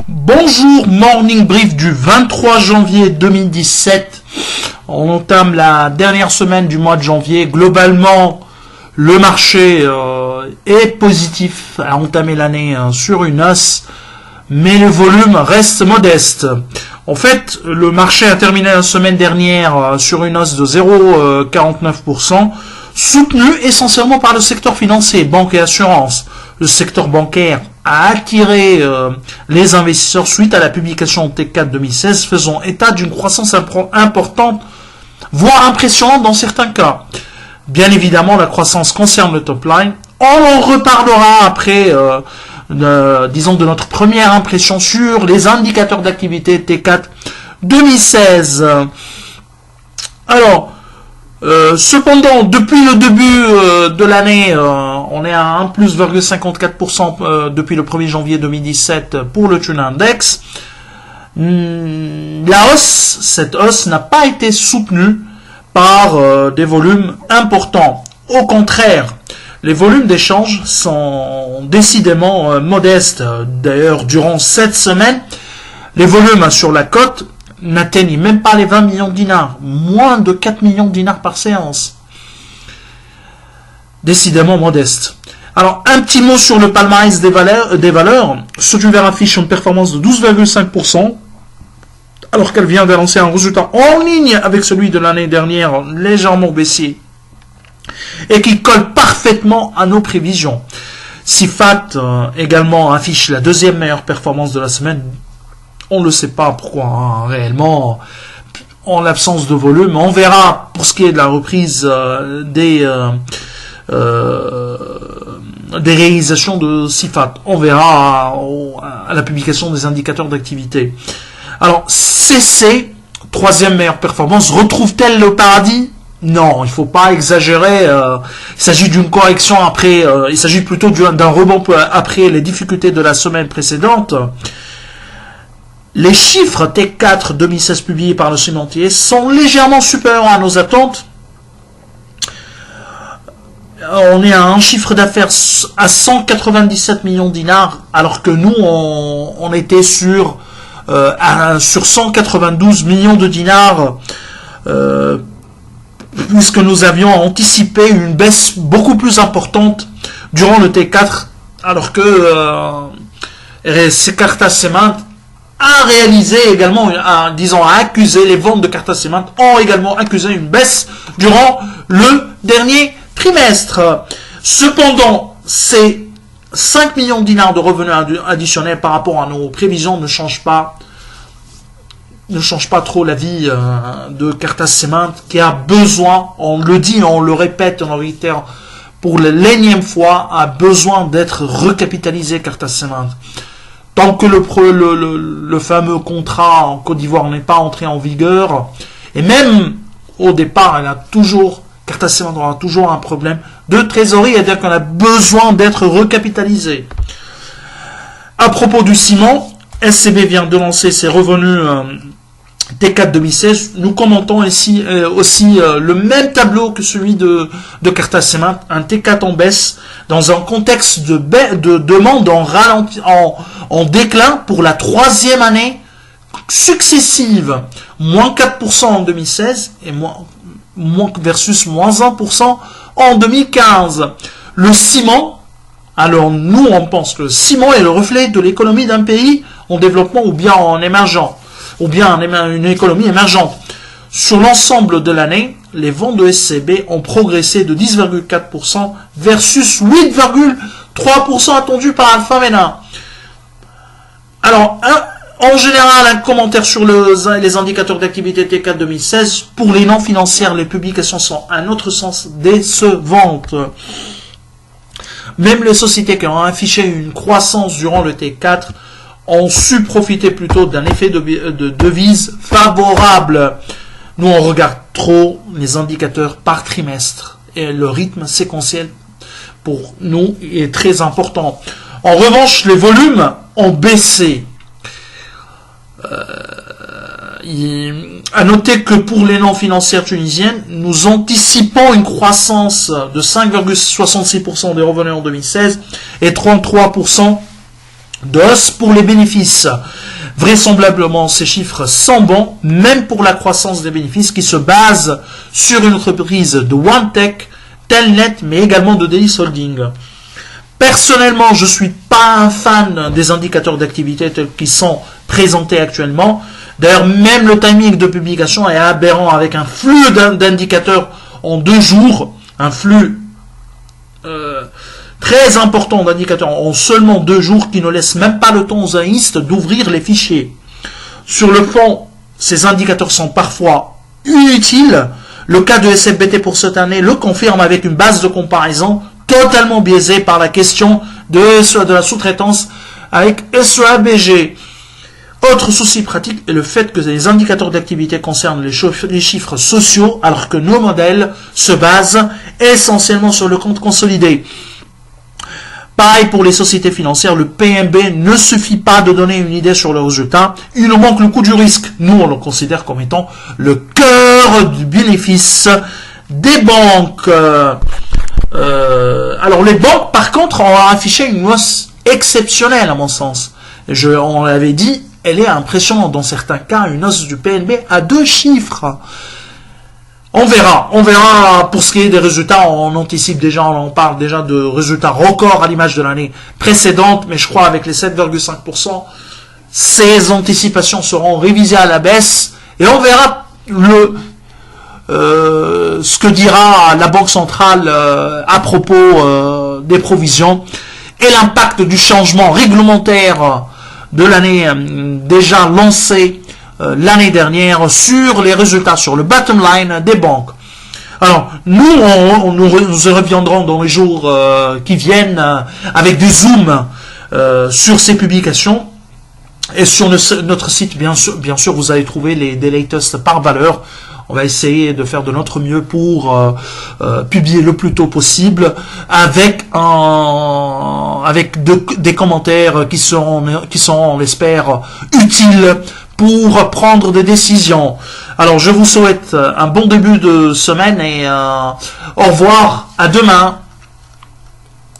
Bonjour, morning brief du 23 janvier 2017. On entame la dernière semaine du mois de janvier. Globalement, le marché est positif à entamer l'année sur une hausse, mais le volume reste modeste. En fait, le marché a terminé la semaine dernière sur une hausse de 0,49%, soutenu essentiellement par le secteur financier, banque et assurance. Le secteur bancaire a attiré les investisseurs suite à la publication de T4 2016, faisant état d'une croissance importante, voire impressionnante dans certains cas. Bien évidemment, la croissance concerne le top line. On en reparlera après, disons, de notre première impression sur les indicateurs d'activité T4 2016. Alors, cependant, depuis le début de l'année, on est à 1 plus 0,54% depuis le 1er janvier 2017 pour le Tune Index. Cette hausse n'a pas été soutenue par des volumes importants. Au contraire, les volumes d'échange sont décidément modestes. D'ailleurs, durant cette semaine, les volumes sur la cote n'atteignent même pas les 20 millions de dinars, moins de 4 millions de dinars par séance. Décidément modeste. Alors, un petit mot sur le palmarès des valeurs. Software affiche une performance de 12,5%, alors qu'elle vient d'annoncer un résultat en ligne avec celui de l'année dernière, légèrement baissier, et qui colle parfaitement à nos prévisions. Sifat également affiche la deuxième meilleure performance de la semaine. On ne le sait pas pourquoi, réellement, en l'absence de volume. On verra pour ce qui est de la reprise des réalisations de Sifat. On verra à la publication des indicateurs d'activité. Alors, CC, troisième meilleure performance, retrouve-t-elle le paradis ? Non, il ne faut pas exagérer. Il s'agit d'une correction après, il s'agit plutôt d'un rebond après les difficultés de la semaine précédente. Les chiffres T4 2016 publiés par le cimentier sont légèrement supérieurs à nos attentes. On est à un chiffre d'affaires à 197 millions de dinars, alors que nous, on était sur 192 millions de dinars, puisque nous avions anticipé une baisse beaucoup plus importante durant le T4, alors que Carta Cement a réalisé également, a accusé, les ventes de Carta Cement ont également accusé une baisse durant le dernier trimestre. Cependant, ces 5 millions de dinars de revenus additionnels par rapport à nos prévisions ne changent pas trop la vie de Carta Cement, qui a besoin, on le dit, on le répète, on le réitère pour l'énième fois, a besoin d'être recapitalisé, Carta Cement. Tant que le fameux contrat en Côte d'Ivoire n'est pas entré en vigueur, et même au départ, Carta Cement aura toujours un problème de trésorerie, c'est-à-dire qu'on a besoin d'être recapitalisé. À propos du ciment, SCB vient de lancer ses revenus T4 2016. Nous commentons ici aussi le même tableau que celui de Carta Cement, un T4 en baisse dans un contexte de demande en déclin pour la troisième année successive, moins 4% en 2016 et versus moins 1% en 2015. Le ciment, alors nous on pense que le ciment est le reflet de l'économie d'un pays en développement ou bien en émergent, ou bien une économie émergente. Sur l'ensemble de l'année, les ventes de SCB ont progressé de 10,4% versus 8,3% attendu par Alpha Mena. Alors, en général, un commentaire sur les indicateurs d'activité T4 2016. Pour les non financières, les publications sont, à notre sens, décevantes. Même les sociétés qui ont affiché une croissance durant le T4 ont su profiter plutôt d'un effet de devise favorable. Nous, on regarde trop les indicateurs par trimestre et le rythme séquentiel pour nous est très important. En revanche, les volumes ont baissé. À noter que pour les non financières tunisiennes, nous anticipons une croissance de 5,66% des revenus en 2016 et 33% de hausse pour les bénéfices. Vraisemblablement, ces chiffres sont bons, même pour la croissance des bénéfices qui se base sur une entreprise de OneTech, Telnet, mais également de Delis Holding. Personnellement, je ne suis pas un fan des indicateurs d'activité tels qu'ils sont présentés actuellement. D'ailleurs, même le timing de publication est aberrant avec un flux d'indicateurs en 2 jours, un flux très important d'indicateurs en seulement 2 jours qui ne laisse même pas le temps aux analystes d'ouvrir les fichiers. Sur le fond, ces indicateurs sont parfois inutiles. Le cas de SFBT pour cette année le confirme avec une base de comparaison totalement biaisée par la question de la sous-traitance avec SEA-BG. Autre souci pratique est le fait que les indicateurs d'activité concernent les chiffres sociaux alors que nos modèles se basent essentiellement sur le compte consolidé. Pareil pour les sociétés financières, le PNB ne suffit pas de donner une idée sur le résultat, il nous manque le coût du risque. Nous, on le considère comme étant le cœur du bénéfice des banques. Alors les banques, par contre, ont affiché une hausse exceptionnelle à mon sens. On l'avait dit, elle est impressionnante dans certains cas, une hausse du PNB à 2 chiffres. On verra pour ce qui est des résultats, on anticipe déjà, on parle déjà de résultats records à l'image de l'année précédente, mais je crois avec les 7,5%, ces anticipations seront révisées à la baisse, et on verra ce que dira la Banque centrale à propos des provisions, et l'impact du changement réglementaire de l'année déjà lancée l'année dernière sur les résultats, sur le bottom line des banques. Alors, nous reviendrons dans les jours qui viennent avec des zooms sur ces publications. Et sur notre site, bien sûr, vous allez trouver des latest par valeur. On va essayer de faire de notre mieux pour publier le plus tôt possible avec des commentaires qui sont, on l'espère, utiles pour prendre des décisions. Alors, je vous souhaite un bon début de semaine et au revoir, à demain.